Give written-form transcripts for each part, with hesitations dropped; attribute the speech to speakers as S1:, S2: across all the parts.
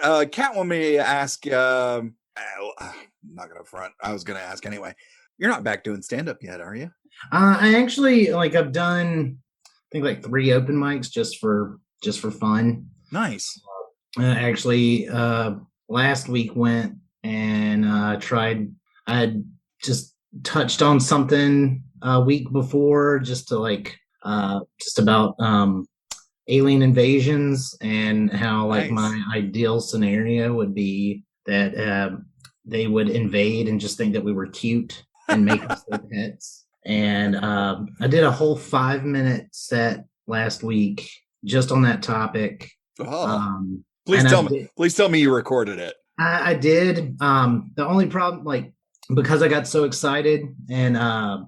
S1: Kat wanted me to ask. I'm not gonna front. I was gonna ask anyway. You're not back doing stand up yet, are you?
S2: I actually I've done I think like 3 open mics just for fun.
S1: Nice.
S2: Actually, last week went and tried. I had just touched on something a week before, just about alien invasions and how like
S1: Nice.
S2: my ideal scenario would be that they would invade and just think that we were cute and make us their pets. And I did a whole 5 minute set last week just on that topic.
S1: Oh,
S2: Um,
S1: please
S2: and
S1: tell me. Please tell me you recorded it.
S2: I did. The only problem, like, because I got so excited and I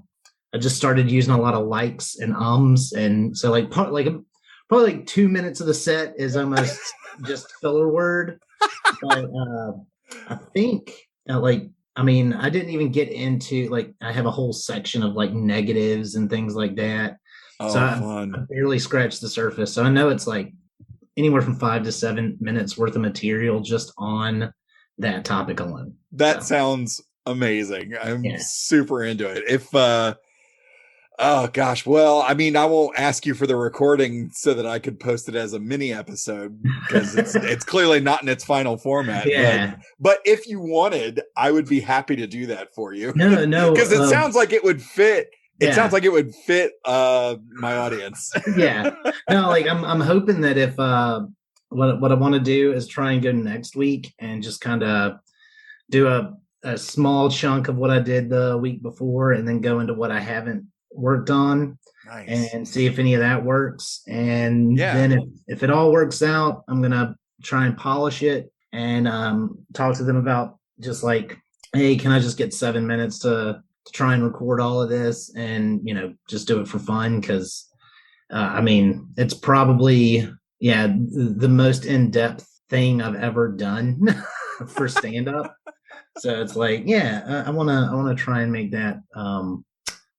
S2: just started using a lot of likes and ums, and so probably like 2 minutes of the set is almost just filler word. But I think I mean, I didn't even get into I have a whole section of like negatives and things like that. So
S1: Oh, fun.
S2: I barely scratched the surface. So I know it's like anywhere from 5 to 7 minutes worth of material just on that topic alone.
S1: That sounds amazing. I'm super into it. Oh gosh, well, I mean, I won't ask you for the recording so that I could post it as a mini episode because it's clearly not in its final format.
S2: Yeah.
S1: But if you wanted, I would be happy to do that for you.
S2: No,
S1: because it sounds like it would fit. It sounds like it would fit my audience.
S2: Yeah. No, I'm hoping that if what I want to do is try and go next week and just kind of do a small chunk of what I did the week before and then go into what I haven't worked on. Nice. And see if any of that works. And then if it all works out, I'm gonna try and polish it and talk to them about just like, hey, can I just get 7 minutes to try and record all of this and just do it for fun? Because I mean, it's probably the most in-depth thing I've ever done for stand-up. So it's like, I wanna try and make that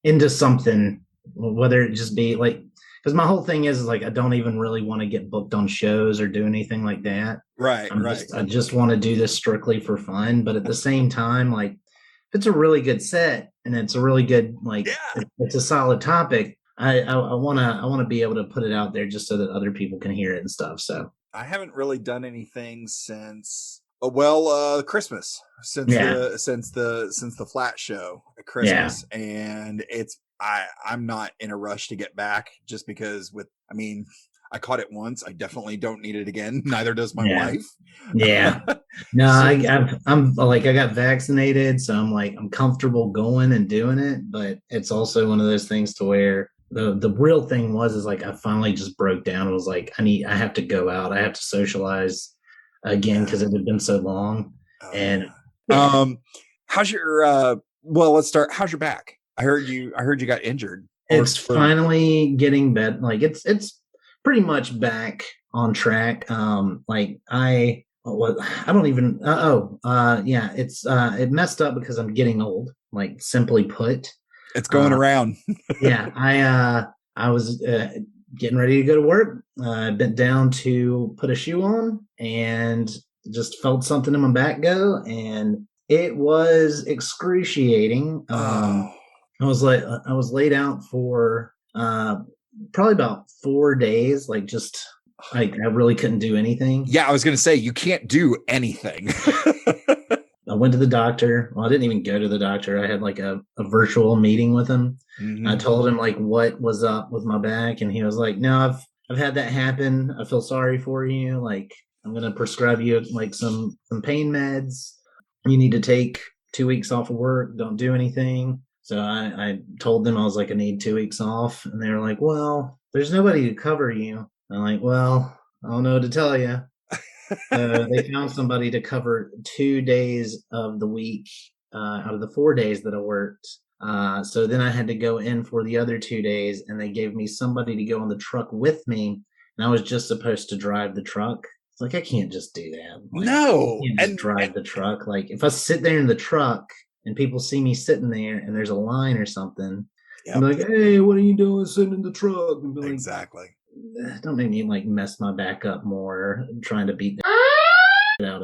S2: into something, whether it just be like, because my whole thing is like I don't even really want to get booked on shows or do anything like that.
S1: Right.
S2: I just want to do this strictly for fun. But at the same time, like if it's a really good set and it's a really good it's a solid topic, I wanna be able to put it out there just so that other people can hear it and stuff. So
S1: I haven't really done anything since Christmas, since the flat show at Christmas. And I'm not in a rush to get back just because I caught it once. I definitely don't need it again. Neither does my wife.
S2: Yeah. No, I'm like, I got vaccinated, so I'm comfortable going and doing it, but it's also one of those things to where the real thing was like I finally just broke down and was like, I have to go out. I have to socialize again because it had been so long.
S1: How's your let's start. How's your back? I heard you got injured.
S2: It's finally getting better. Like it's pretty much back on track. Like I don't even it's it messed up because I'm getting old, like simply put.
S1: It's going around.
S2: I was getting ready to go to work. I bent down to put a shoe on and just felt something in my back go, and it was excruciating. I was laid out for probably about 4 days, like I really couldn't do anything.
S1: Yeah, I was gonna say you can't do anything.
S2: I went to the doctor. Well, I didn't even go to the doctor. I had like a virtual meeting with him. Mm-hmm. I told him like what was up with my back, and he was like, "No, I've had that happen. I feel sorry for you. Like, I'm gonna prescribe you like some pain meds. You need to take 2 weeks off of work. Don't do anything." So I told them, I was like, I need 2 weeks off, and they were like, "Well, there's nobody to cover you." I'm like, "Well, I don't know what to tell you." They found somebody to cover 2 days of the week out of the 4 days that I worked. So then I had to go in for the other 2 days, and they gave me somebody to go on the truck with me, and I was just supposed to drive the truck. It's like, I can't just do that. Like,
S1: no,
S2: I can't just drive the truck. Like if I sit there in the truck and people see me sitting there and there's a line or something, I'm like, "Hey, what are you doing sitting in the truck?" And be like,
S1: exactly.
S2: Don't make me like mess my back up more trying to beat the out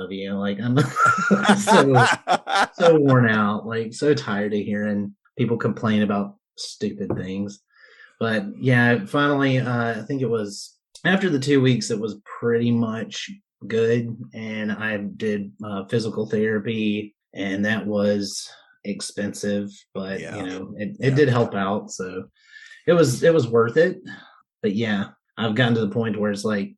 S2: Like I'm so worn out, like so tired of hearing people complain about stupid things. But yeah, finally, I think it was after the 2 weeks, it was pretty much good. And I did physical therapy, and that was expensive, but it did help out. So it was worth it. But yeah, I've gotten to the point where it's like,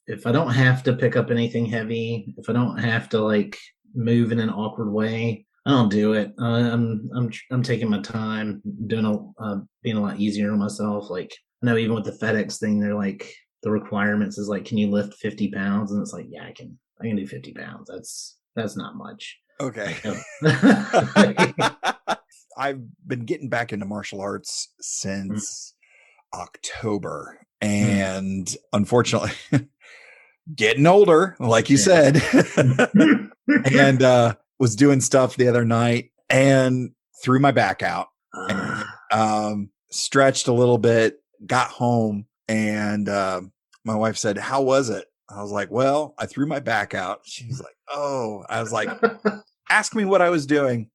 S2: if I don't have to pick up anything heavy, if I don't have to like move in an awkward way, I don't do it. I'm taking my time, being a lot easier on myself. Like I know even with the FedEx thing, they're like the requirements is like, can you lift 50 pounds? And it's like, yeah, I can do 50 pounds. That's not much.
S1: Okay. I've been getting back into martial arts since October, and unfortunately getting older, like you said, and was doing stuff the other night and threw my back out, and, stretched a little bit, got home, and my wife said, how was it? I was like, well, I threw my back out. She was like, oh. I was like, ask me what I was doing.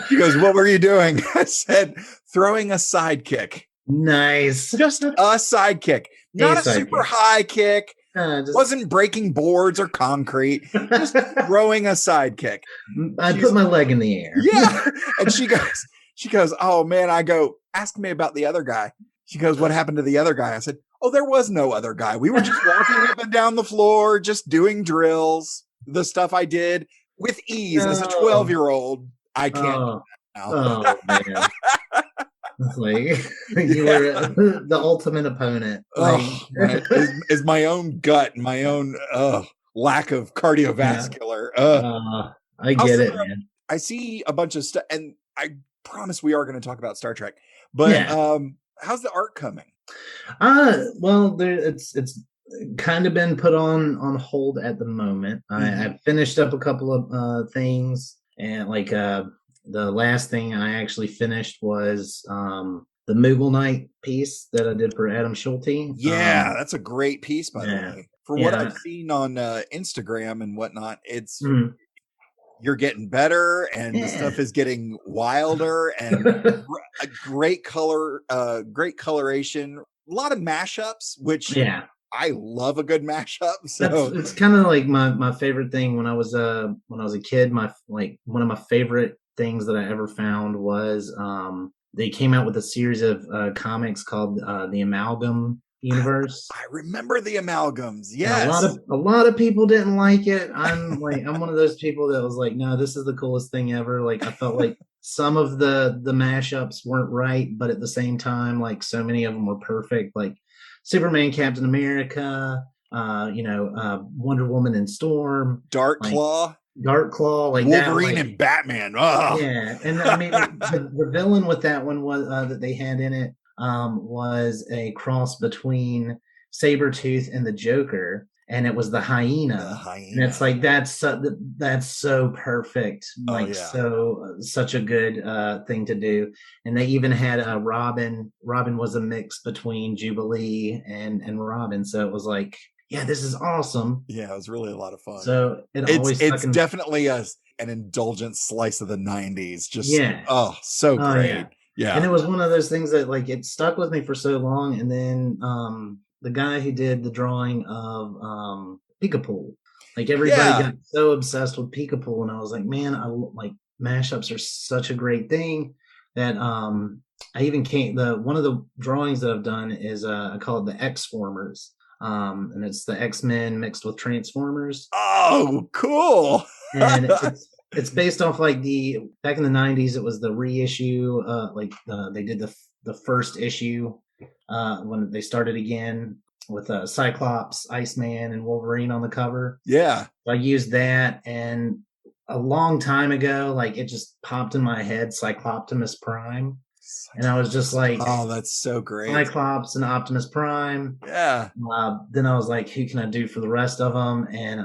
S1: She goes, what were you doing? I said, throwing a side kick.
S2: Nice.
S1: Just a side kick. Not a super high kick. Wasn't breaking boards or concrete. Just throwing a side kick.
S2: I put my leg in the air.
S1: Yeah. And she goes, oh man. I go, ask me about the other guy. She goes, what happened to the other guy? I said, oh, there was no other guy. We were just walking up and down the floor, just doing drills. The stuff I did with ease as a 12-year-old. I can't do that now.
S2: Oh man. Like you were the ultimate opponent. Like,
S1: is my own gut, my own lack of cardiovascular.
S2: I get it, man.
S1: I see a bunch of stuff, and I promise we are going to talk about Star Trek. But how's the art coming?
S2: Well, it's kind of been put on hold at the moment. I finished up a couple of things, and like the last thing I actually finished was the Moogle Knight piece that I did for Adam Schulte.
S1: Yeah, that's a great piece, by the way. From what I've seen on Instagram and whatnot, it's you're getting better, and the stuff is getting wilder, and a great color, great coloration. A lot of mashups, which I love a good mashup. So
S2: it's kind of like my favorite thing when I was a kid. One of my favorite things that I ever found was they came out with a series of comics called the Amalgam Universe.
S1: I remember the Amalgams. Yes.
S2: A lot of people didn't like it. I'm one of those people that was like, no, this is the coolest thing ever. Like I felt like some of the mashups weren't right, but at the same time, like so many of them were perfect. Like Superman, Captain America, Wonder Woman and Storm,
S1: Dark Claw,
S2: like
S1: Wolverine
S2: that,
S1: and Batman.
S2: Yeah, and I mean the villain with that one was that they had in it was a cross between Sabretooth and the Joker, and it was the hyena. And it's like that's so perfect, like such a good thing to do. And they even had Robin was a mix between Jubilee and Robin, so it was like, yeah, this is awesome.
S1: Yeah, it was really a lot of fun.
S2: So
S1: it's definitely an indulgent slice of the 90s. Just so great. Yeah.
S2: And it was one of those things that like it stuck with me for so long. And then the guy who did the drawing of Peekapool, like everybody got so obsessed with Peekapool, and I was like, man, I like mashups are such a great thing that I even one of the drawings that I've done is I call it the X-Formers. And it's the X-Men mixed with Transformers.
S1: Oh, cool.
S2: And it's based off like back in the 90s, it was the reissue. They did the first issue when they started again with Cyclops, Iceman, and Wolverine on the cover.
S1: Yeah.
S2: So I used that, and a long time ago, like it just popped in my head, Cycloptimus Prime. And I was just like,
S1: oh, that's so great.
S2: Cyclops and Optimus Prime.
S1: Yeah.
S2: Then I was like, who can I do for the rest of them? And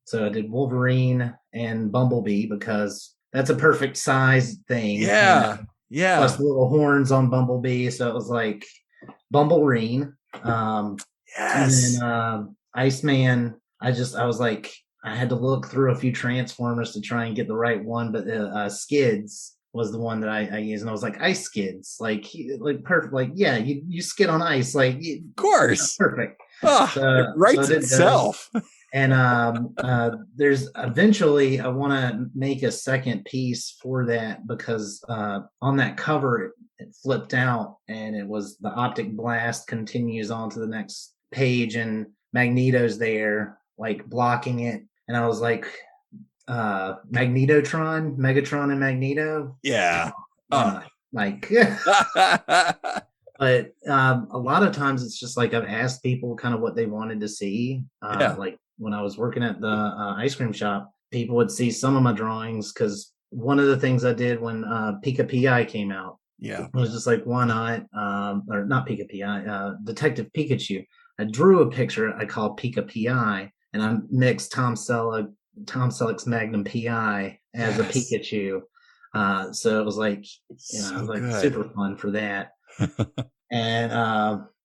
S2: so I did Wolverine and Bumblebee because that's a perfect size thing.
S1: Yeah.
S2: Yeah. Plus the little horns on Bumblebee. So it was like Bumblerine.
S1: Yes.
S2: And then Iceman, I was like, I had to look through a few transformers to try and get the right one, but skids was the one that I used, and I was like, ice skids, like perfect, like yeah, you skid on ice, like
S1: of course,
S2: perfect.
S1: oh, it writes
S2: I did those.
S1: itself.
S2: And there's eventually I want to make a second piece for that, because on that cover it flipped out, and it was the optic blast continues on to the next page, and Magneto's there like blocking it, and I was like, Megatron and Magneto,
S1: Yeah.
S2: why not? Like but a lot of times it's just like I've asked people kind of what they wanted to see. Like when I was working at the ice cream shop, people would see some of my drawings, because one of the things I did when Pika Pi came out,
S1: yeah,
S2: I was just like, why not? Or not Pika Pi, Detective Pikachu. I drew a picture I called Pika Pi, and I mixed Tom Selleck's Magnum PI as a Pikachu. So it was like, I was like super fun for that. And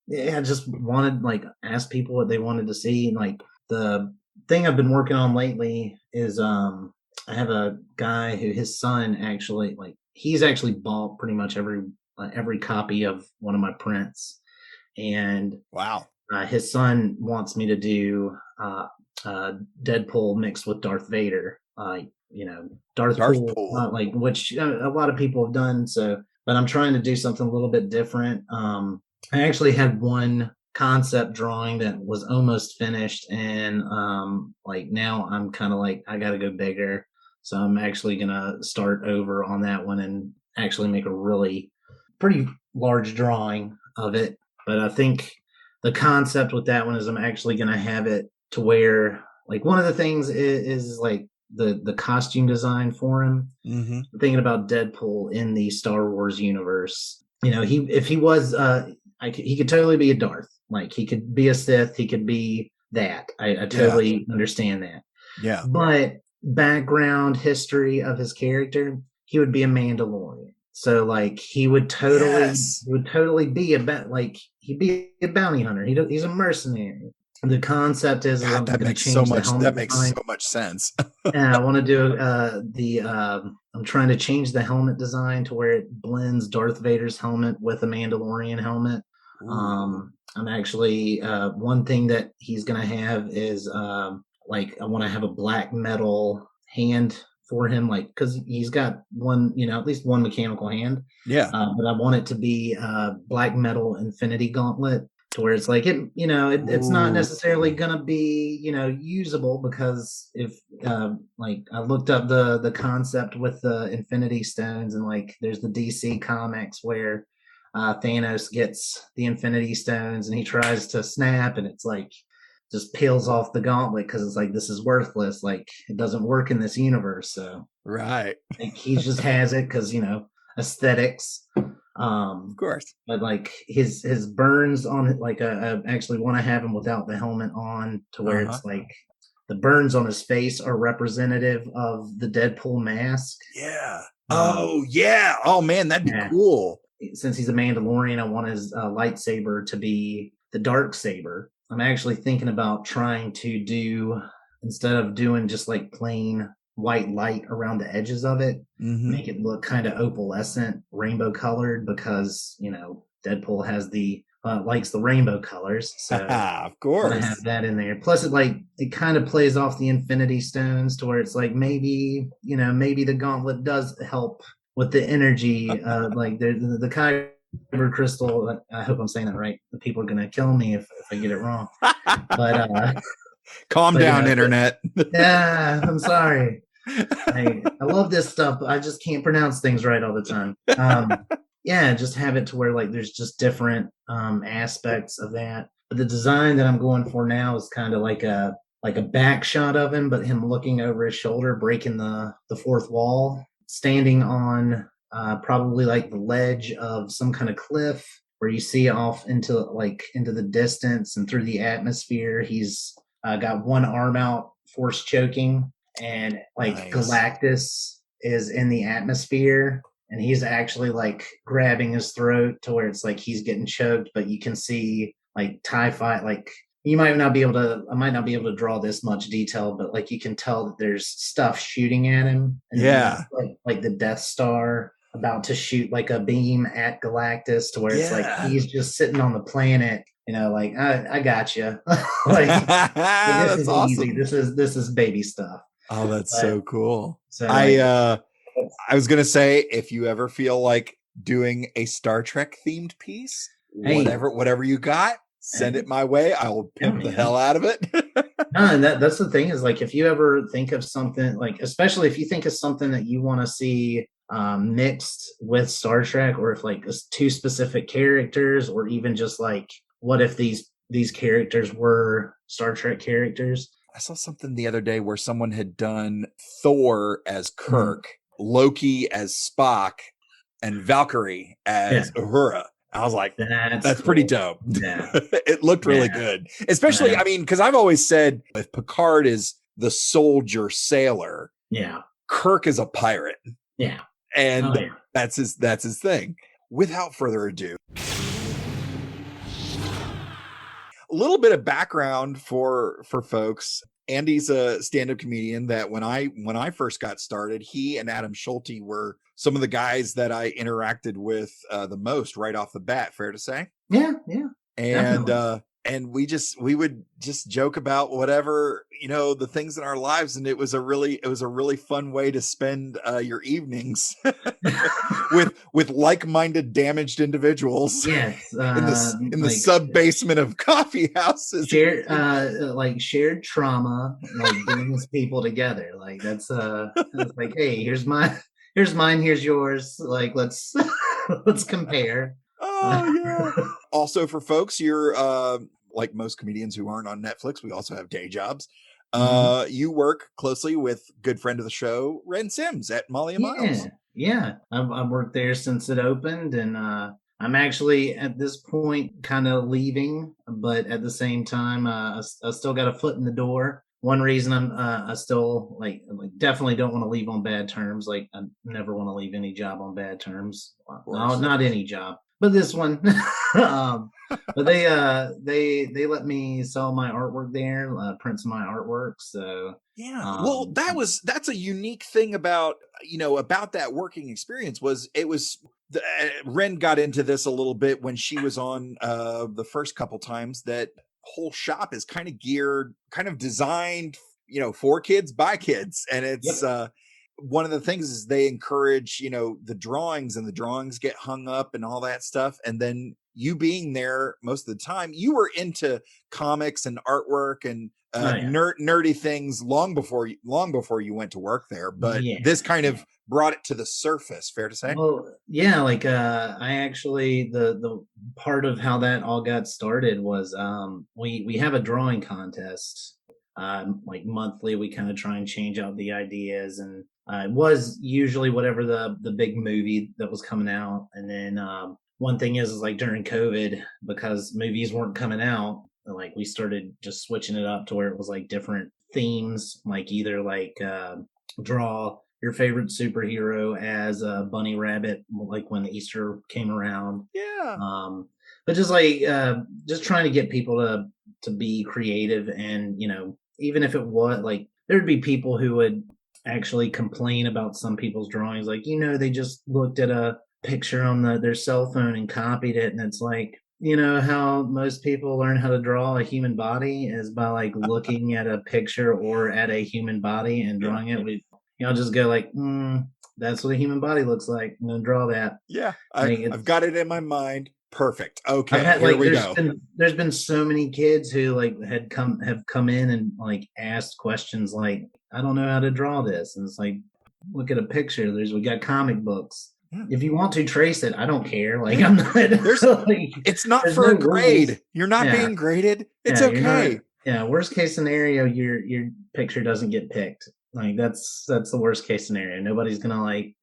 S2: yeah, I just wanted like ask people what they wanted to see. And like the thing I've been working on lately is I have a guy who his son actually, like, he's actually bought pretty much every copy of one of my prints, and
S1: wow,
S2: his son wants me to do Deadpool mixed with Darth Vader. Darth Pool, like, which a lot of people have done. So, but I'm trying to do something a little bit different. I actually had one concept drawing that was almost finished, and like now I'm kind of like I got to go bigger. So I'm actually gonna start over on that one and actually make a really pretty large drawing of it. But I think the concept with that one is I'm actually gonna have it to where, like, one of the things is like the costume design for him.
S1: Mm-hmm.
S2: I'm thinking about Deadpool in the Star Wars universe. If he was he could totally be a Darth. Like, he could be a Sith, he could be that. I totally understand that.
S1: Yeah.
S2: But background history of his character, he would be a Mandalorian. So like he would totally be he'd be a bounty hunter. He's a mercenary. The concept is I'm going to change the helmet.
S1: That makes so much sense.
S2: And I want to do I'm trying to change the helmet design to where it blends Darth Vader's helmet with a Mandalorian helmet. I'm actually one thing that he's going to have is like I want to have a black metal hand for him, like, because he's got one, at least one mechanical hand.
S1: Yeah.
S2: But I want it to be black metal Infinity Gauntlet, to where it's like it's not necessarily gonna be usable, because if like I looked up the concept with the Infinity Stones, and like there's the DC comics where Thanos gets the Infinity Stones and he tries to snap, and it's like just peels off the gauntlet because it's like, this is worthless, like it doesn't work in this universe. So
S1: right,
S2: like he just has it because aesthetics.
S1: Of course.
S2: But like his burns on it, like I actually want to have him without the helmet on, to where it's like the burns on his face are representative of the Deadpool mask.
S1: Yeah. Oh man, that'd be cool.
S2: Since he's a Mandalorian, I want his lightsaber to be the dark saber. I'm actually thinking about trying to do, instead of doing just like plain white light around the edges of it, make it look kind of opalescent, rainbow colored, because Deadpool has likes the rainbow colors. So
S1: of course,
S2: I have that in there. Plus, it kind of plays off the Infinity Stones, to where it's like maybe the gauntlet does help with the energy. Like the Kyber crystal. I hope I'm saying that right. The people are gonna kill me if I get it wrong. But
S1: calm down, internet.
S2: Yeah, I'm sorry. I love this stuff, but I just can't pronounce things right all the time. Yeah, just have it to where like there's just different aspects of that. But the design that I'm going for now is kind of like a back shot of him, but him looking over his shoulder, breaking the fourth wall, standing on probably like the ledge of some kind of cliff, where you see off into the distance and through the atmosphere. He's got one arm out, force choking, and like Galactus is in the atmosphere, and he's actually like grabbing his throat, to where it's like he's getting choked, but you can see like TIE fight, like you might not be able to, I might not be able to draw this much detail, but like you can tell that there's stuff shooting at him, and it looks like the Death Star about to shoot like a beam at Galactus, to where it's like he's just sitting on the planet, like I got you. Like this
S1: That's
S2: is
S1: awesome.
S2: easy. This is baby stuff.
S1: Oh, that's so cool.
S2: So
S1: I was gonna say, if you ever feel like doing a Star Trek themed piece, whatever you got, send it my way. I will pimp the hell out of it.
S2: No, and that's the thing is, like, if you ever think of something, like, especially if you think of something that you want to see mixed with Star Trek, or if like two specific characters, or even just like, what if these characters were Star Trek characters?
S1: I saw something the other day where someone had done Thor as Kirk, Loki as Spock, and Valkyrie as Uhura. I was like, that's cool. Pretty dope.
S2: Yeah.
S1: It looked really good. Especially, I mean, because I've always said, if Picard is the soldier sailor, Kirk is a pirate.
S2: Yeah.
S1: And that's his thing. Without further ado, a little bit of background for folks. Andy's a stand-up comedian that when I first got started, he and Adam Schulte were some of the guys that I interacted with the most right off the bat. Fair to say?
S2: Yeah.
S1: And we would just joke about whatever, the things in our lives, and it was a really fun way to spend your evenings with like-minded damaged individuals.
S2: Yes,
S1: in the sub basement of coffee houses.
S2: Shared trauma brings people together. Like that's like, hey, here's mine, here's yours. Like let's compare.
S1: Oh yeah. Also, for folks, you're like most comedians who aren't on Netflix, we also have day jobs. You work closely with good friend of the show, Ren Sims at Molly and Miles.
S2: Yeah. I've worked there since it opened, and I'm actually at this point kind of leaving, but at the same time, I still got a foot in the door. One reason I still like definitely don't want to leave on bad terms. Like I never want to leave any job on bad terms. No, not any job, but this one. But they let me sell my artwork there, print some of my artwork. So
S1: well, that's a unique thing about that working experience. Ren got into this a little bit when she was on the first couple times. That whole shop is kind of designed for kids by kids, and it's one of the things is they encourage the drawings, and the drawings get hung up and all that stuff. And then you being there most of the time, you were into comics and artwork and nerdy things long before you went to work there, but this kind of brought it to the surface. Fair to say?
S2: Well, yeah, like I actually, the part of how that all got started was we have a drawing contest like monthly. We kind of try and change out the ideas, and it was usually whatever the big movie that was coming out. And then one thing is like during COVID, because movies weren't coming out, like we started just switching it up to where it was like different themes, like either like draw your favorite superhero as a bunny rabbit, like when Easter came around. But just like just trying to get people to be creative. And even if it was like, there'd be people who would actually complain about some people's drawings, like they just looked at a picture on their cell phone and copied it. And it's like, how most people learn how to draw a human body is by like looking at a picture or at a human body and drawing it. I'll just go like, that's what a human body looks like. I'm gonna draw that.
S1: Yeah, I've got it in my mind. Perfect. Okay, here we go.
S2: There's been so many kids who like have come in and like asked questions like, I don't know how to draw this, and it's like, look at a picture. We got comic books. If you want to trace it, I don't care. Like I'm not.
S1: It's not for a grade. Rules. You're not being graded. It's okay.
S2: Worst case scenario, your picture doesn't get picked. Like that's the worst case scenario. Nobody's gonna like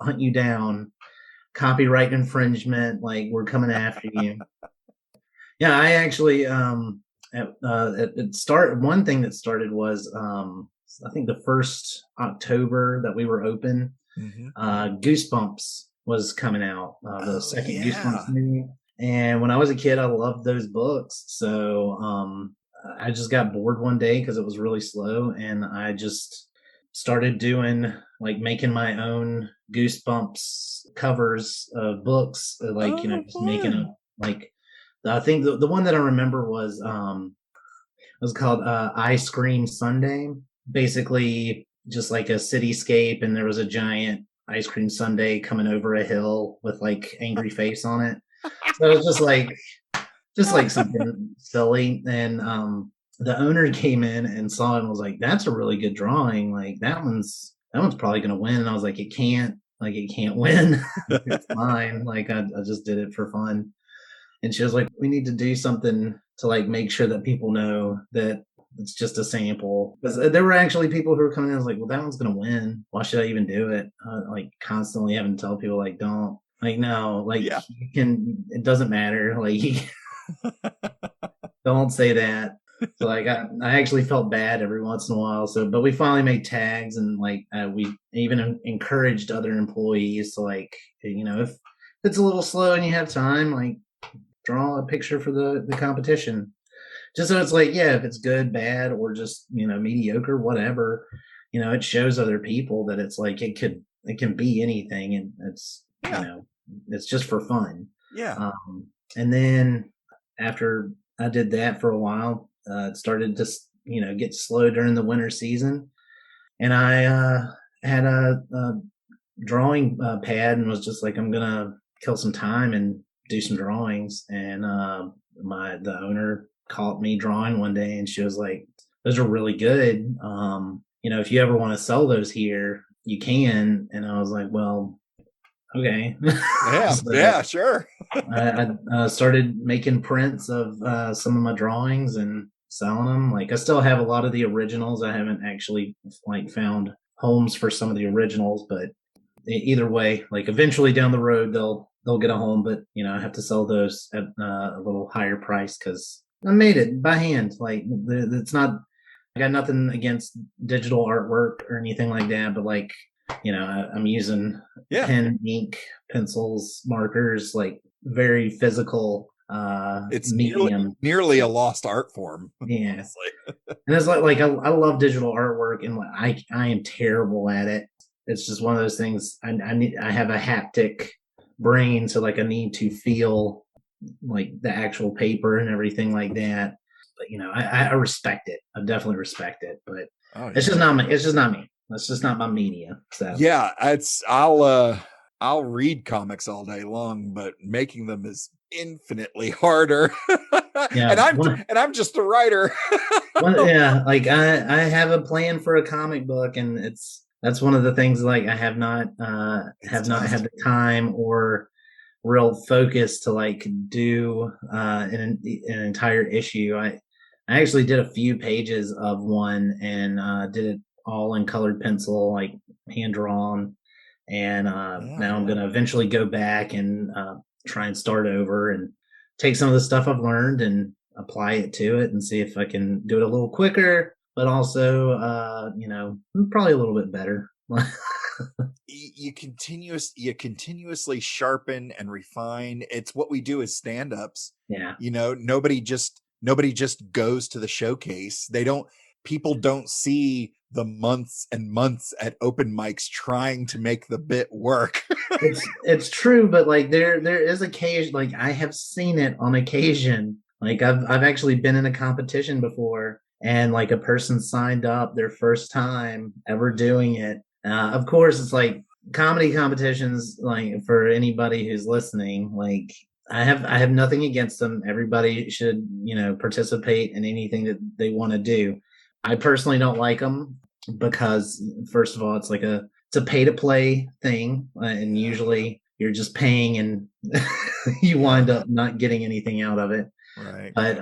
S2: hunt you down, copyright infringement. Like we're coming after you. Yeah, I actually one thing that started was I think the first October that we were open, Goosebumps was coming out. The second Goosebumps movie. And when I was a kid, I loved those books. So I just got bored one day because it was really slow, and I just started doing like making my own Goosebumps covers of books, like just making a like. I think the one that I remember was called Ice Cream Sunday. Basically, just like a cityscape, and there was a giant ice cream sundae coming over a hill with like angry face on it. So it was just like something silly. And the owner came in and saw it and was like, "That's a really good drawing. Like that one's probably gonna win." And I was like, it can't win. It's mine. Like I just did it for fun." And she was like, "We need to do something to like make sure that people know that it's just a sample." Because there were actually people who were coming in and was like, "Well, that one's gonna win. Why should I even do it?" Like constantly having to tell people like, "Don't." Like, no, like you can. It doesn't matter. Like, don't say that. So like I actually felt bad every once in a while. So, but we finally made tags, and like we even encouraged other employees to like, if it's a little slow and you have time, like draw a picture for the competition. Just so it's like, yeah, if it's good, bad, or just mediocre, whatever, it shows other people that it's like it can be anything, and it's just for fun.
S1: Yeah.
S2: And then after I did that for a while, it started to get slow during the winter season, and I had a drawing pad and was just like, I'm gonna kill some time and do some drawings. And the owner caught me drawing one day, and she was like, "Those are really good. If you ever want to sell those here, you can." And I was like, "Well, okay."
S1: Yeah,
S2: So
S1: yeah, sure.
S2: I started making prints of some of my drawings and selling them. Like I still have a lot of the originals. I haven't actually like found homes for some of the originals, but either way, like eventually down the road they'll get a home. But I have to sell those at a little higher price because I made it by hand. Like it's not. I got nothing against digital artwork or anything like that, but like I'm using pen, ink, pencils, markers, like very physical
S1: it's
S2: medium.
S1: nearly a lost art form.
S2: Yeah. Honestly. And it's like I love digital artwork, and I am terrible at it. It's just one of those things. I have a haptic brain, so like I need to feel like the actual paper and everything like that. But I respect it. I definitely respect it, but it's just not me. It's just not me. That's just not my media. So
S1: yeah, I'll read comics all day long, but making them is infinitely harder. Yeah, and I'm just a writer.
S2: Yeah, like I have a plan for a comic book, and that's one of the things. Like I have not had the time or real focus to like do an entire issue. I actually did a few pages of one, and did it all in colored pencil, like hand drawn. And now I'm going to eventually go back and try and start over and take some of the stuff I've learned and apply it to it and see if I can do it a little quicker, but also, probably a little bit better.
S1: you continuously sharpen and refine. It's what we do as stand-ups.
S2: Yeah.
S1: Nobody just goes to the showcase. People don't see the months and months at open mics trying to make the bit work.
S2: It's true, but like there is occasion, like I have seen it on occasion. Like I've actually been in a competition before, and like a person signed up their first time ever doing it. Of course, it's like comedy competitions. Like for anybody who's listening, like I have nothing against them. Everybody should participate in anything that they want to do. I personally don't like them because, first of all, it's a pay to play thing, and usually you're just paying and you wind up not getting anything out of it.
S1: Right.
S2: But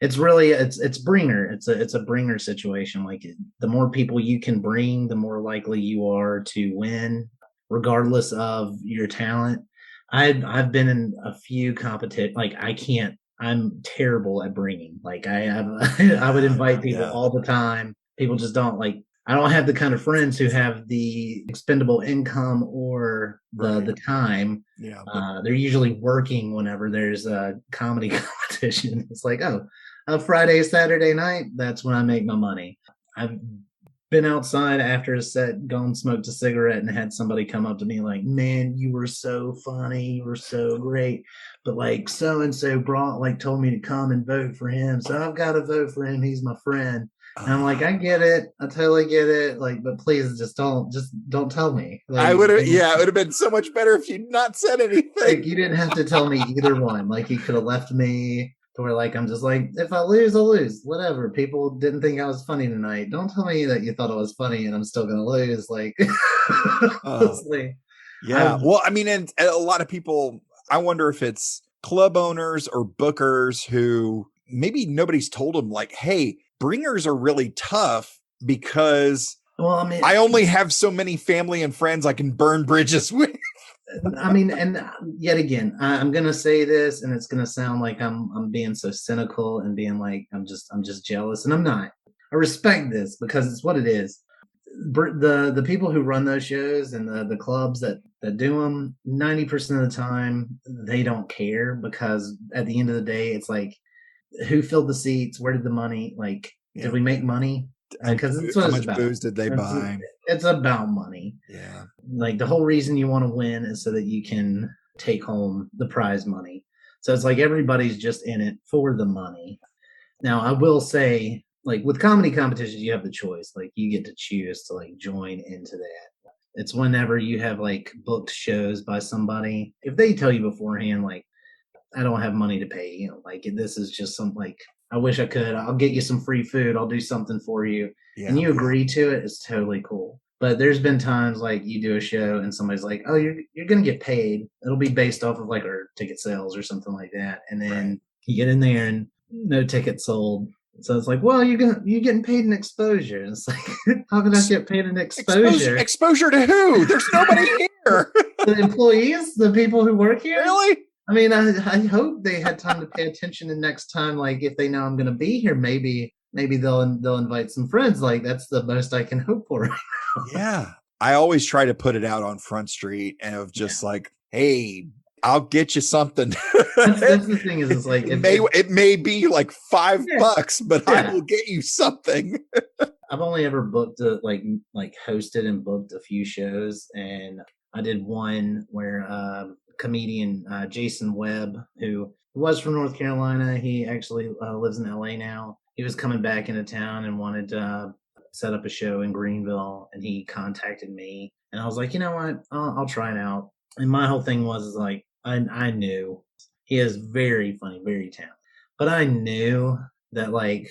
S2: it's really it's bringer. It's a bringer situation. Like the more people you can bring, the more likely you are to win, regardless of your talent. I've been in a few competitions. Like I'm terrible at bringing. Like I would invite people all the time. People just don't like. I don't have the kind of friends who have the expendable income or the time.
S1: Yeah.
S2: They're usually working whenever there's a comedy competition. It's like, oh, Friday, Saturday night, that's when I make my money. I've been outside after a set, gone smoked a cigarette, and had somebody come up to me like, man, you were so funny, you were so great, but like so and so told me to come and vote for him, so I've got to vote for him, he's my friend. And I'm like, I get it, I totally get it, like, but please just don't tell me. Like,
S1: it would have been so much better if you'd not said anything.
S2: Like, you didn't have to tell me either one. Like, you could have left me to where, like, I'm just like, if I lose, I'll lose. Whatever. People didn't think I was funny tonight. Don't tell me that you thought I was funny and I'm still gonna lose. Like,
S1: yeah. Well, I mean, and a lot of people, I wonder if it's club owners or bookers who maybe nobody's told them, like, hey, bringers are really tough because I only have so many family and friends I can burn bridges with.
S2: I mean, and yet again, I'm gonna say this, and it's gonna sound like I'm being so cynical and being like I'm just jealous, and I'm not. I respect this because it's what it is. The people who run those shows and the clubs that do them, 90% of the time they don't care, because at the end of the day, it's like, who filled the seats? Where did the money? Like, did we make money? Because it's what
S1: how
S2: it's
S1: much
S2: about.
S1: booze did they buy?
S2: It's about money.
S1: Yeah.
S2: Like, the whole reason you want to win is so that you can take home the prize money. So it's like everybody's just in it for the money. Now, I will say, like, with comedy competitions, you have the choice. Like, you get to choose to like join into that. It's whenever you have like booked shows by somebody, if they tell you beforehand, like, I don't have money to pay, you know, like, this is just some, like, I wish I could, I'll get you some free food, I'll do something for you. Yeah, and you agree to it, it's totally cool. But there's been times like you do a show and somebody's like, oh, you're gonna get paid. It'll be based off of like our ticket sales or something like that. And then you get in there and no tickets sold. So it's like, well, you're getting paid an exposure. And it's like, how can I get paid an exposure?
S1: Exposure to who? There's nobody here.
S2: The employees, the people who work here.
S1: Really?
S2: I mean, I hope they had time to pay attention, and next time, like, if they know I'm going to be here, maybe they'll invite some friends. Like, that's the most I can hope for.
S1: Yeah. I always try to put it out on Front Street and of just like, hey, I'll get you something.
S2: That's the thing, is it's like,
S1: it may be like $5, but I will get you something.
S2: I've only ever booked like hosted and booked a few shows, and I did one where comedian Jason Webb, who was from North Carolina, he actually lives in LA now. He was coming back into town and wanted to set up a show in Greenville, and he contacted me, and I was like, you know what, I'll try it out. And my whole thing was like, I knew he is very funny, very talented, but I knew that like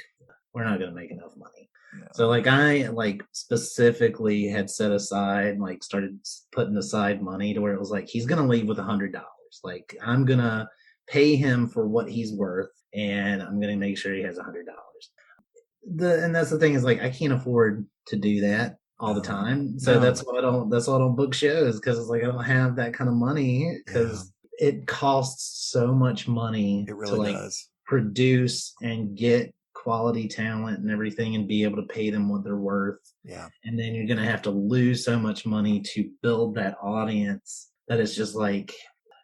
S2: we're not gonna make enough money. Yeah. So like I like specifically had set aside, like started putting aside money to where it was like, he's gonna leave with $100. Like, I'm gonna pay him for what he's worth, and I'm gonna make sure he has $100. And that's the thing, is like, I can't afford to do that all the time. So that's why I don't book shows, because it's like I don't have that kind of money, because it costs so much money to like produce and get quality talent and everything and be able to pay them what they're worth. Yeah. And then you're going to have to lose so much money to build that audience that it's just like,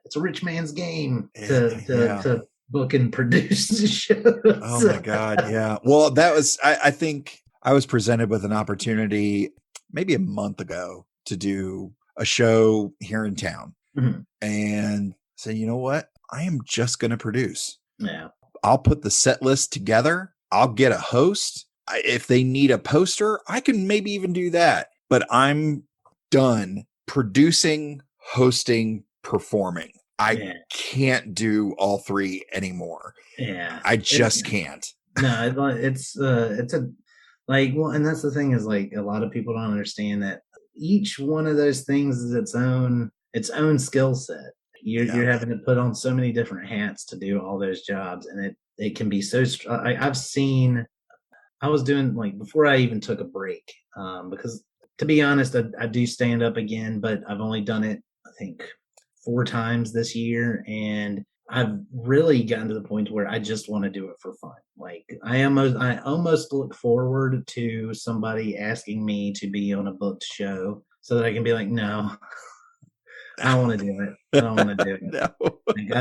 S2: it's a rich man's game to book and produce shows.
S1: Oh my God. Yeah. Well, that was, I think I was presented with an opportunity maybe a month ago to do a show here in town, and say, you know what? I am just going to produce. Yeah. I'll put the set list together. I'll get a host. If they need a poster, I can maybe even do that. But I'm done producing, hosting, performing. I can't do all three anymore. Yeah. I just can't.
S2: No, it's a like, well, and that's the thing, is like, a lot of people don't understand that each one of those things is its own skill set. You're having to put on so many different hats to do all those jobs, and it can be so. I've seen. I was doing, like, before I even took a break, because to be honest, I do stand up again, but I've only done it, I think, 4 times this year, and I've really gotten to the point where I just want to do it for fun. Like I almost look forward to somebody asking me to be on a booked show so that I can be like, no, I don't want to do it. I don't want to do it.
S1: No.
S2: Like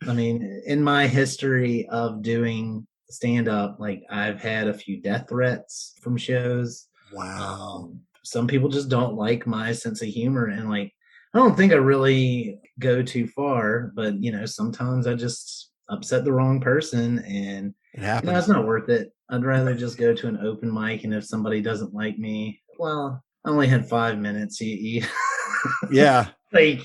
S2: I mean, in my history of doing stand up, like I've had a few death threats from shows.
S1: Wow.
S2: Some people just don't like my sense of humor, and like I don't think I really go too far, but sometimes I just upset the wrong person, and
S1: It happens.
S2: it's not worth it. I'd rather just go to an open mic, and if somebody doesn't like me, well, I only had 5 minutes.
S1: Yeah.
S2: Like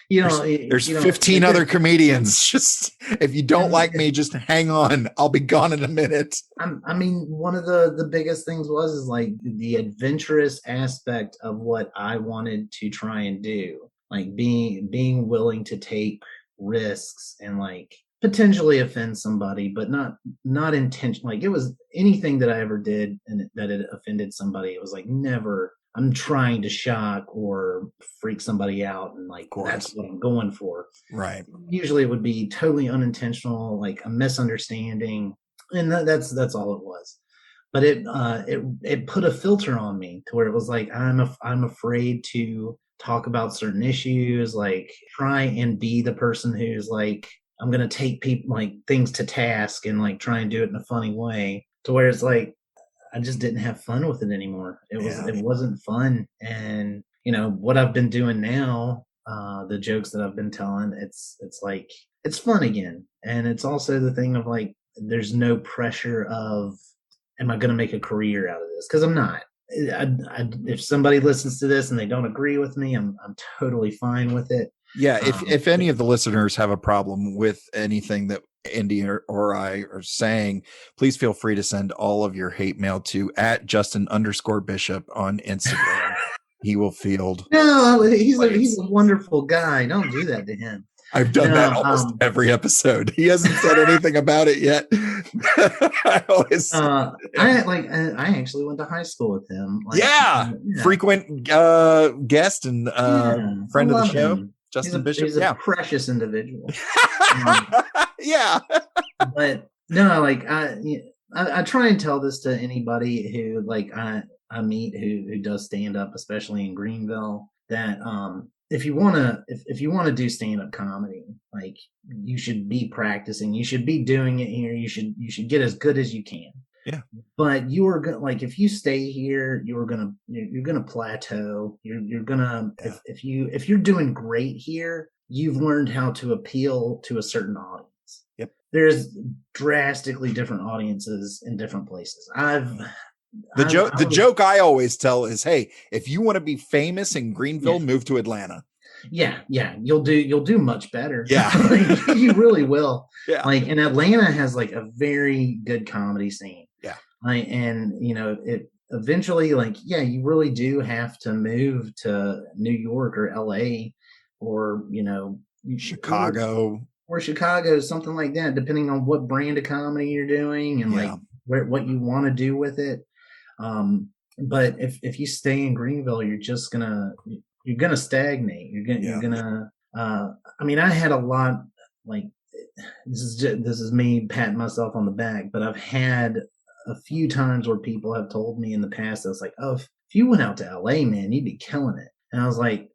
S1: there's 15 other comedians. Just if you don't like me, just hang on. I'll be gone in a minute.
S2: I mean, one of the biggest things is like the adventurous aspect of what I wanted to try and do, like being willing to take risks and like potentially offend somebody, but not intentionally. Like it was anything that I ever did and that it offended somebody. It was like never. I'm trying to shock or freak somebody out, and like that's what I'm going for.
S1: Right.
S2: Usually, it would be totally unintentional, like a misunderstanding, and that's all it was. But it put a filter on me to where it was like I'm afraid to talk about certain issues, like try and be the person who's like I'm gonna take people like things to task and like try and do it in a funny way, to where it's like I just didn't have fun with it anymore. It wasn't fun. And what I've been doing now, the jokes that I've been telling, it's like it's fun again. And it's also the thing of like there's no pressure of am I going to make a career out of this? Because I'm not. If somebody listens to this and they don't agree with me, I'm totally fine with it.
S1: Yeah, if any of the listeners have a problem with anything that Andy or I are saying, please feel free to send all of your hate mail to @Justin_Bishop on Instagram. He will field.
S2: No, he's a wonderful guy. Don't do that to him.
S1: I've done that almost every episode. He hasn't said anything about it yet.
S2: I actually went to high school with him.
S1: Frequent guest and friend of the show.
S2: Him.
S1: Justin Bishop.
S2: He's a precious individual.
S1: Yeah.
S2: But no, like I try and tell this to anybody who like I meet who does stand up, especially in Greenville, that if you want to do stand up comedy, like you should be practicing, you should be doing it here, you should get as good as you can.
S1: Yeah.
S2: But you are gonna, like, if you stay here, you're gonna plateau. You're gonna if you're doing great here, you've learned how to appeal to a certain audience.
S1: Yep.
S2: There's drastically different audiences in different places.
S1: The joke I always tell is, hey, if you want to be famous in Greenville, move to Atlanta.
S2: Yeah, you'll do much better.
S1: Yeah.
S2: Like, you really will.
S1: Yeah.
S2: Like, and Atlanta has like a very good comedy scene.
S1: Yeah.
S2: Like, and it eventually, like, you really do have to move to New York or LA or
S1: Chicago
S2: or Chicago, something like that, depending on what brand of comedy you're doing and like what you want to do with it. But if you stay in Greenville, you're gonna stagnate. You're gonna. I mean, I had a lot, like, this is me patting myself on the back, but I've had a few times where people have told me in the past, I was like, oh, if you went out to LA, man, you'd be killing it. And I was like,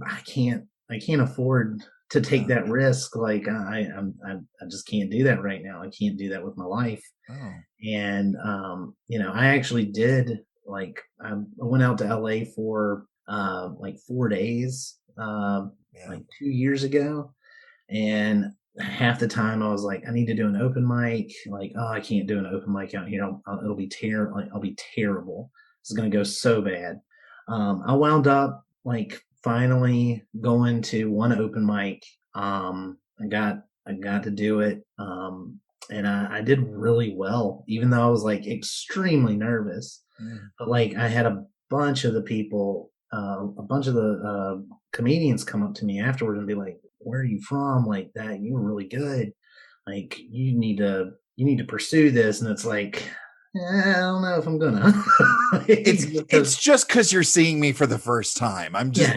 S2: I can't afford to take that risk. Like I just can't do that right now. I can't do that with my life.
S1: Oh.
S2: And I actually did, like, I went out to LA for like 4 days like 2 years ago, and half the time I was like, I need to do an open mic. Like, oh, I can't do an open mic out here. It'll be terrible. Like, I'll be terrible. It's gonna go so bad. I wound up like finally going to one open mic. I got to do it. And I did really well, even though I was like extremely nervous. But like I had a bunch of the people, a bunch of the comedians come up to me afterward and be like, "Where are you from? Like that, you were really good. Like you need to pursue this." And it's like, I don't know if I'm gonna.
S1: It's just because you're seeing me for the first time. I'm just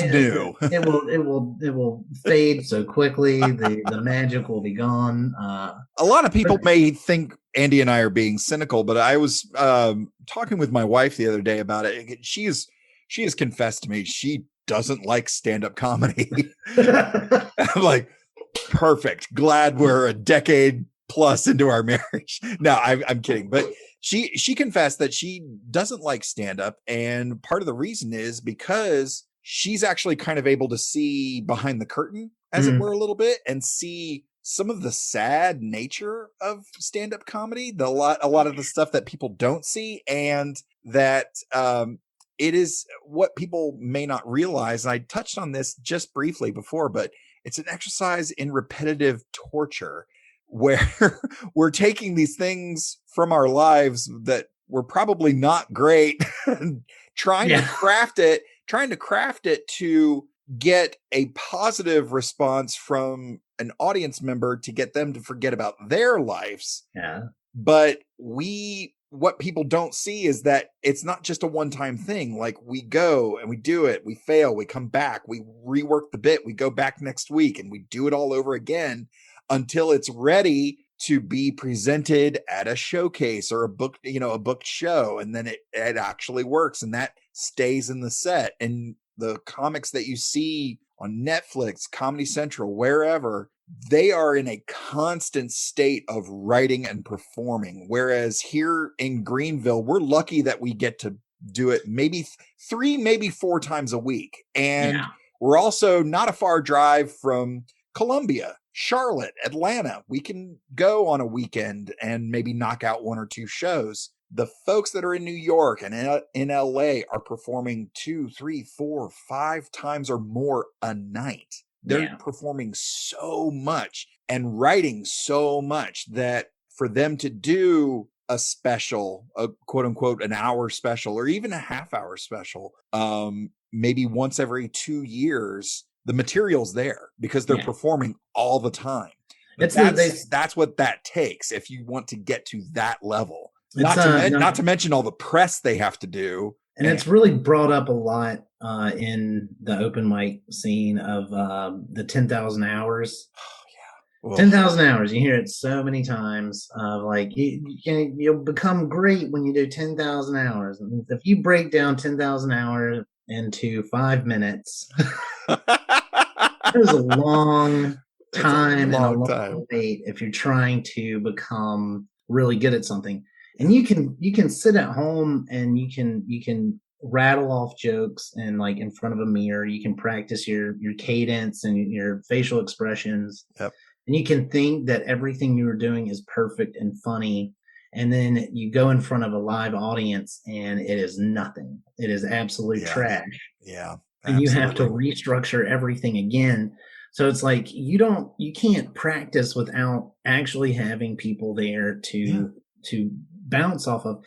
S1: new.
S2: It will fade so quickly. The magic will be gone.
S1: A lot of people may think Andy and I are being cynical, but I was talking with my wife the other day about it. She has confessed to me she doesn't like stand-up comedy. I'm like, perfect. Glad we're a decade plus into our marriage. No, I'm kidding. But she confessed that she doesn't like stand-up. And part of the reason is because she's actually kind of able to see behind the curtain, as it were, a little bit, and see some of the sad nature of stand-up comedy, a lot of the stuff that people don't see, and that it is what people may not realize. And I touched on this just briefly before, but it's an exercise in repetitive torture where we're taking these things from our lives that were probably not great and trying to craft it to get a positive response from an audience member to get them to forget about their lives.
S2: Yeah.
S1: But what people don't see is that it's not just a one-time thing. Like, we go and we do it, we fail, we come back, we rework the bit, we go back next week, and we do it all over again until it's ready to be presented at a showcase or a booked show. And then it actually works, and that stays in the set. And the comics that you see on Netflix, Comedy Central, wherever, they are in a constant state of writing and performing. Whereas here in Greenville, we're lucky that we get to do it maybe 3, maybe 4 times a week. And we're also not a far drive from Columbia, Charlotte, Atlanta. We can go on a weekend and maybe knock out 1 or 2 shows. The folks that are in New York and in LA are performing 2, 3, 4, 5 times or more a night. They're performing so much and writing so much that for them to do a special, a quote unquote, an hour special, or even a half-hour special, maybe once every 2 years, the material's there because they're performing all the time. But that's what that takes if you want to get to that level. Not to mention all the press they have to do.
S2: And it's really brought up a lot in the open mic scene of the 10,000 hours. Oh, yeah. 10,000 hours. You hear it so many times. Like, you'll become great when you do 10,000 hours. And if you break down 10,000 hours into 5 minutes, it was a long time and a long wait if you're trying to become really good at something. And you can sit at home and you can rattle off jokes and, like, in front of a mirror, you can practice your cadence and your facial expressions.
S1: Yep.
S2: And you can think that everything you are doing is perfect and funny. And then you go in front of a live audience and it is nothing. It is absolute trash.
S1: Yeah.
S2: And you have to restructure everything again. So it's like you can't practice without actually having people there to bounce off of.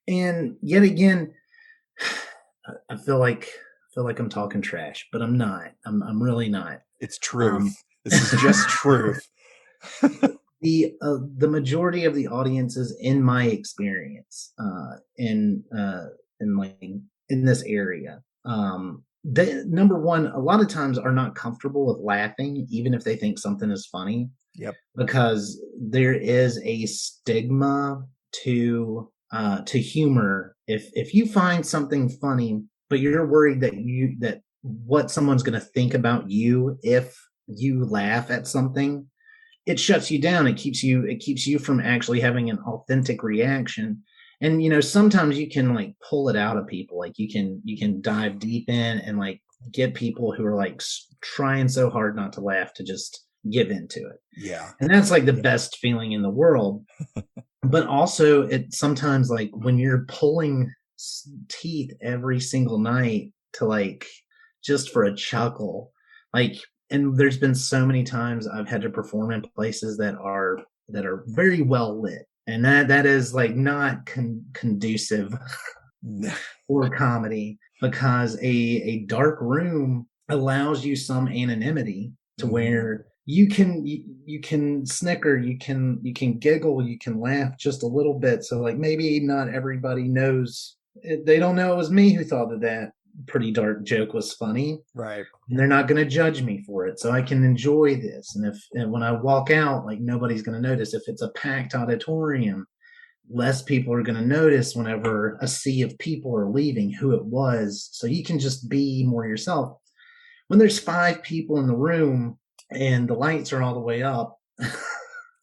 S2: And yet again, I feel like I'm talking trash, but I'm not. I'm really not.
S1: It's truth. This is just truth.
S2: The majority of the audiences, in my experience, in this area, they, number one, a lot of times are not comfortable with laughing, even if they think something is funny.
S1: Yep. Because
S2: there is a stigma to humor. If you find something funny, but you're worried that what someone's going to think about you if you laugh at something, it shuts you down. It keeps you from actually having an authentic reaction. And sometimes you can, like, pull it out of people. Like, you can dive deep in and, like, get people who are, like, trying so hard not to laugh to just give into it.
S1: Yeah.
S2: And that's, like, the best feeling in the world. But also, it sometimes, like, when you're pulling teeth every single night to, like, just for a chuckle, like, and there's been so many times I've had to perform in places that are very well lit, and that is, like, not conducive for comedy, because a dark room allows you some anonymity to where you can snicker, you can giggle, you can laugh just a little bit. So like maybe not everybody knows, they don't know it was me who thought that pretty dark joke was funny,
S1: right?
S2: And they're not going to judge me for it, so I can enjoy this. And when I walk out, like nobody's going to notice. If it's a packed auditorium, less people are going to notice whenever a sea of people are leaving who it was. So you can just be more yourself. When there's 5 people in the room and the lights are all the way up,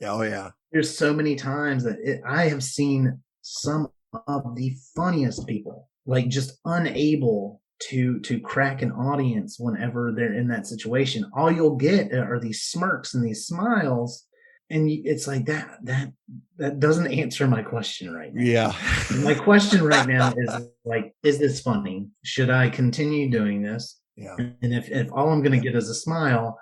S1: oh yeah,
S2: there's so many times that I have seen some of the funniest people like just unable to crack an audience whenever they're in that situation. All you'll get are these smirks and these smiles, and it's like that doesn't answer my question right now.
S1: Yeah.
S2: My question right now is like, is this funny? Should I continue doing this?
S1: Yeah.
S2: And if all I'm going to get is a smile,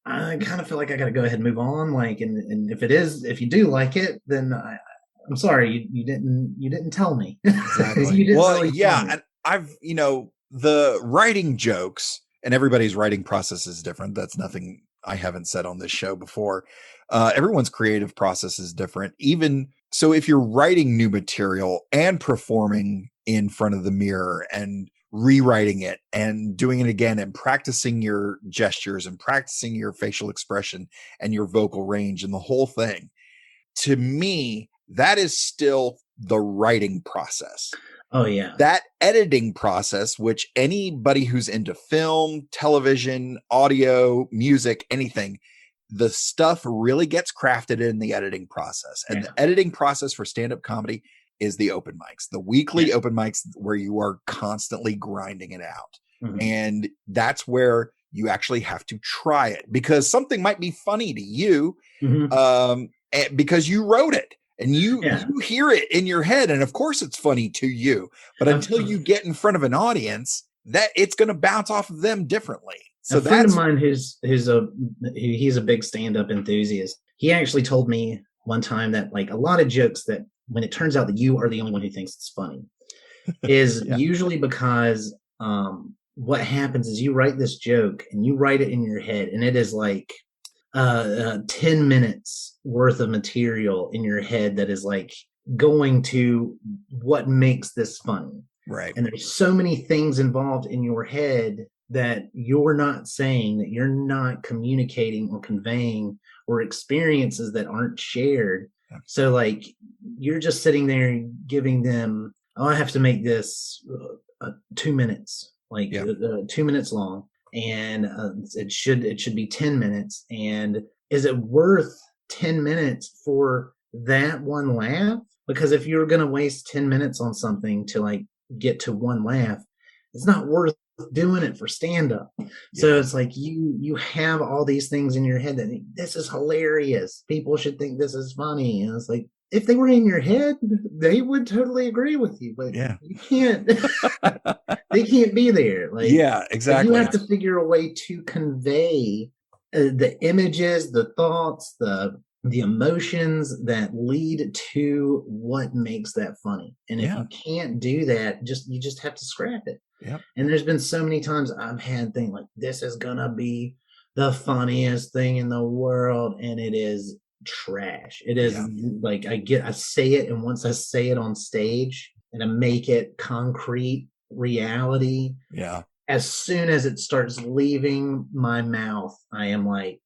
S2: I kind of feel like I got to go ahead and move on. Like, and if you do like it, then I'm sorry, you didn't tell me.
S1: Exactly.
S2: You didn't
S1: well,
S2: really
S1: yeah, and I've the writing jokes, and everybody's writing process is different. That's nothing I haven't said on this show before. Everyone's creative process is different. Even so, if you're writing new material and performing in front of the mirror and rewriting it and doing it again and practicing your gestures and practicing your facial expression and your vocal range and the whole thing, to me, that is still the writing process.
S2: Oh yeah.
S1: That editing process, which anybody who's into film, television, audio, music, anything, the stuff really gets crafted in the editing process. And the editing process for stand-up comedy is the open mics, the weekly open mics where you are constantly grinding it out. Mm-hmm. And that's where you actually have to try it, because something might be funny to you, because you wrote it. And you hear it in your head, and of course it's funny to you. But until you get in front of an audience, that it's going to bounce off of them differently. So
S2: a friend of mine he's a big stand-up enthusiast. He actually told me one time that like a lot of jokes, that when it turns out that you are the only one who thinks it's funny, is usually because what happens is you write this joke and you write it in your head, and it is like 10 minutes worth of material in your head that is like going to what makes this funny.
S1: Right.
S2: And there's so many things involved in your head that you're not saying, that you're not communicating or conveying, or experiences that aren't shared. Yeah. So like you're just sitting there giving them, oh, I have to make this 2 minutes, like 2 minutes long. And it should be 10 minutes. And is it worth 10 minutes for that one laugh? Because if you're going to waste 10 minutes on something to like get to one laugh, it's not worth doing it for stand-up. So it's like you have all these things in your head that this is hilarious, people should think this is funny, and it's like, if they were in your head, they would totally agree with you, but you can't. They can't be there. Like,
S1: exactly.
S2: You have to figure a way to convey the images, the thoughts, the emotions that lead to what makes that funny. And if you can't do that, you just have to scrap it.
S1: Yep.
S2: And there's been so many times I've had things like, this is gonna be the funniest thing in the world, and it is trash. It is like I say it, and once I say it on stage and I make it concrete reality, as soon as it starts leaving my mouth, I am like,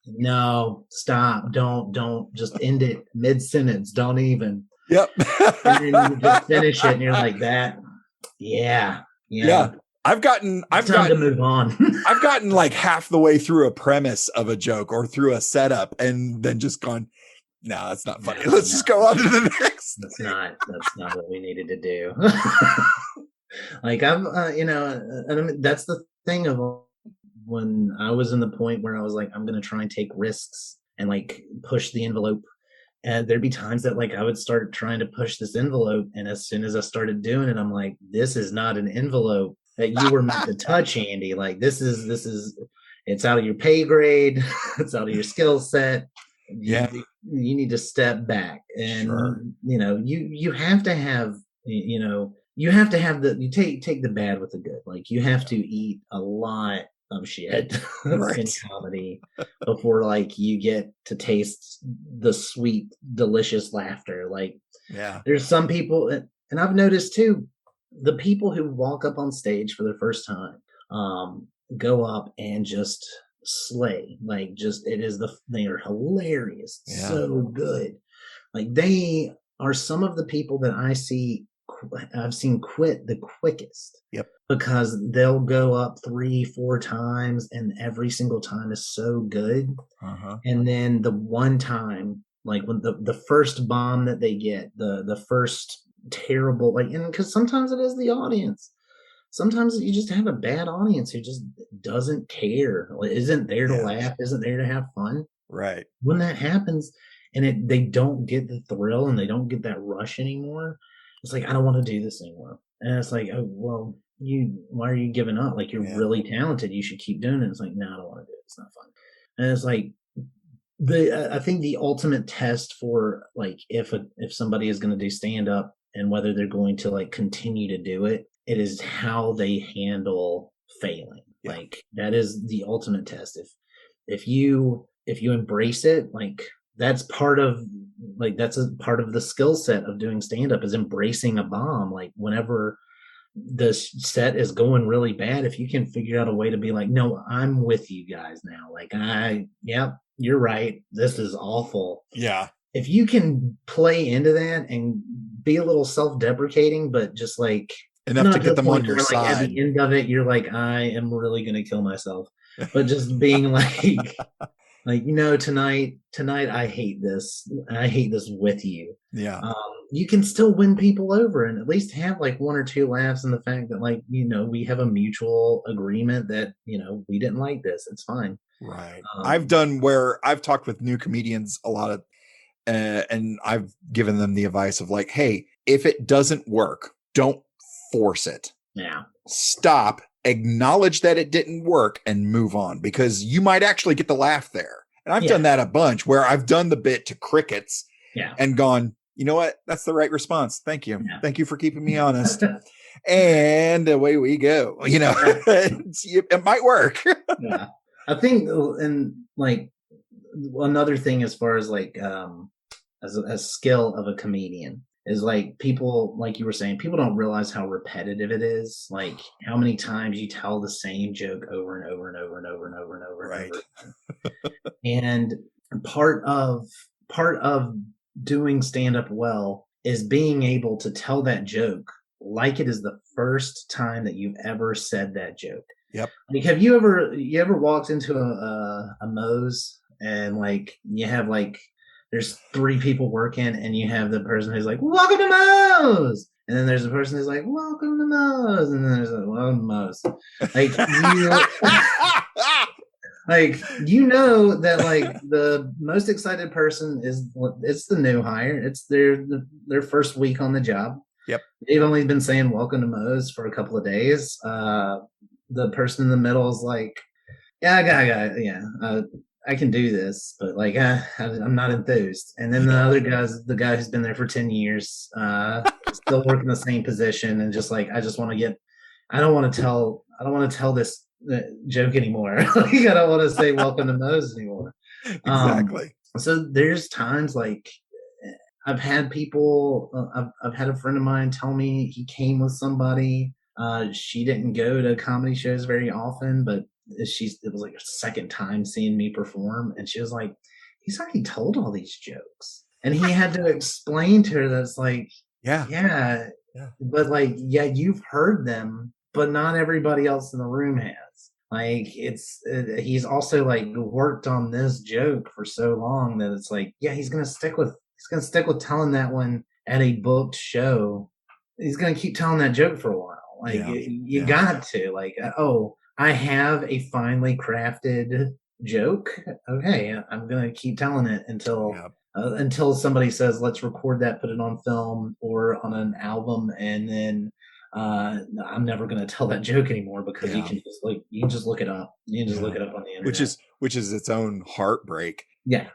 S2: no, stop, don't just end it mid-sentence, don't even.
S1: And
S2: then you just finish it and you're like, that
S1: I've gotten
S2: to move on.
S1: I've gotten like half the way through a premise of a joke or through a setup, and then just gone, no, that's not funny. Let's just go on to the next.
S2: That's not what we needed to do. Like I'm, that's the thing of when I was in the point where I was like, I'm going to try and take risks and like push the envelope. And there'd be times that like I would start trying to push this envelope, and as soon as I started doing it, I'm like, this is not an envelope that you were meant to touch, Andy. Like this is it's out of your pay grade. It's out of your skill set. You need to step back, and you have to have you have to have you take the bad with the good. Like you have to eat a lot of shit
S1: right.
S2: in comedy before like you get to taste the sweet, delicious laughter. Like
S1: Yeah.
S2: there's some people, and I've noticed too, the people who walk up on stage for the first time, go up and just slay. Like just they are hilarious,
S1: Yeah.
S2: so good. Like they are some of the people that I've seen quit the quickest.
S1: Yep.
S2: Because they'll go up 3-4 times and every single time is so good.
S1: Uh-huh.
S2: And then the one time, like when the first bomb that they get, the first terrible, like, and because sometimes it is the audience. Sometimes you just have a bad audience who just doesn't care, isn't there to laugh, isn't there to have fun.
S1: Right.
S2: When that happens and they don't get the thrill and they don't get that rush anymore, it's like, I don't want to do this anymore. And it's like, oh, well, why are you giving up? Like, you're really talented. You should keep doing it. It's like, no, I don't want to do it. It's not fun. And it's like, I think the ultimate test for like, if somebody is going to do stand up and whether they're going to like continue to do it, it is how they handle failing. Yeah. Like that is the ultimate test. If you embrace it, like that's part of a part of the skill set of doing stand up is embracing a bomb. Like whenever the set is going really bad, if you can figure out a way to be like, no, I'm with you guys now. Like yep, you're right. This is awful.
S1: Yeah.
S2: If you can play into that and be a little self-deprecating, but just like
S1: enough to get them on your side.
S2: Like at the end of it, you're like, I am really going to kill myself. But just being like, like, tonight I hate this. I hate this with you.
S1: Yeah.
S2: You can still win people over and at least have like 1 or 2 laughs in the fact that like, we have a mutual agreement that, we didn't like this. It's fine.
S1: Right. I've talked with new comedians a lot of, and I've given them the advice of like, hey, if it doesn't work, don't force it.
S2: Yeah.
S1: Stop, acknowledge that it didn't work and move on because you might actually get the laugh there. And I've done that a bunch where I've done the bit to crickets and gone, you know what? That's the right response. Thank you. Yeah. Thank you for keeping me honest. And away we go. It might work.
S2: Yeah. I think, and like another thing as far as like, as a skill of a comedian is like people, like you were saying, people don't realize how repetitive it is. Like how many times you tell the same joke over and over and over and over and over and over.
S1: Right.
S2: And part of doing stand up well is being able to tell that joke like it is the first time that you've ever said that joke.
S1: Yep.
S2: Like, have you ever walked into a Moe's and like you have like there's 3 people working and you have the person who's like, welcome to Moe's, and then there's a person who's like, welcome to Moe's, and then there's a welcome to Moe's. Like like that like the most excited person it's the new hire. It's their first week on the job.
S1: Yep.
S2: They've only been saying welcome to Moe's for a couple of days. The person in the middle is like, I can do this, but like I'm not enthused. And then the other the guy who's been there for 10 years, still working the same position, and just like I don't want to tell this joke anymore. Like I don't want to say welcome to Moe's anymore.
S1: Exactly.
S2: So there's times like I've had people. I've had a friend of mine tell me he came with somebody. She didn't go to comedy shows very often, but it was like her second time seeing me perform, and she was like, he's already told all these jokes, and he had to explain to her that's like, yeah, but like, you've heard them, but not everybody else in the room has. Like he's also like worked on this joke for so long that it's like, he's gonna stick with telling that one at a booked show. He's gonna keep telling that joke for a while. Like you got to like, I have a finely crafted joke. Okay, I'm gonna keep telling it until somebody says, let's record that, put it on film or on an album, and then I'm never gonna tell that joke anymore because you can just look it up. You can just look it up on the internet.
S1: Which is its own heartbreak.
S2: Yeah.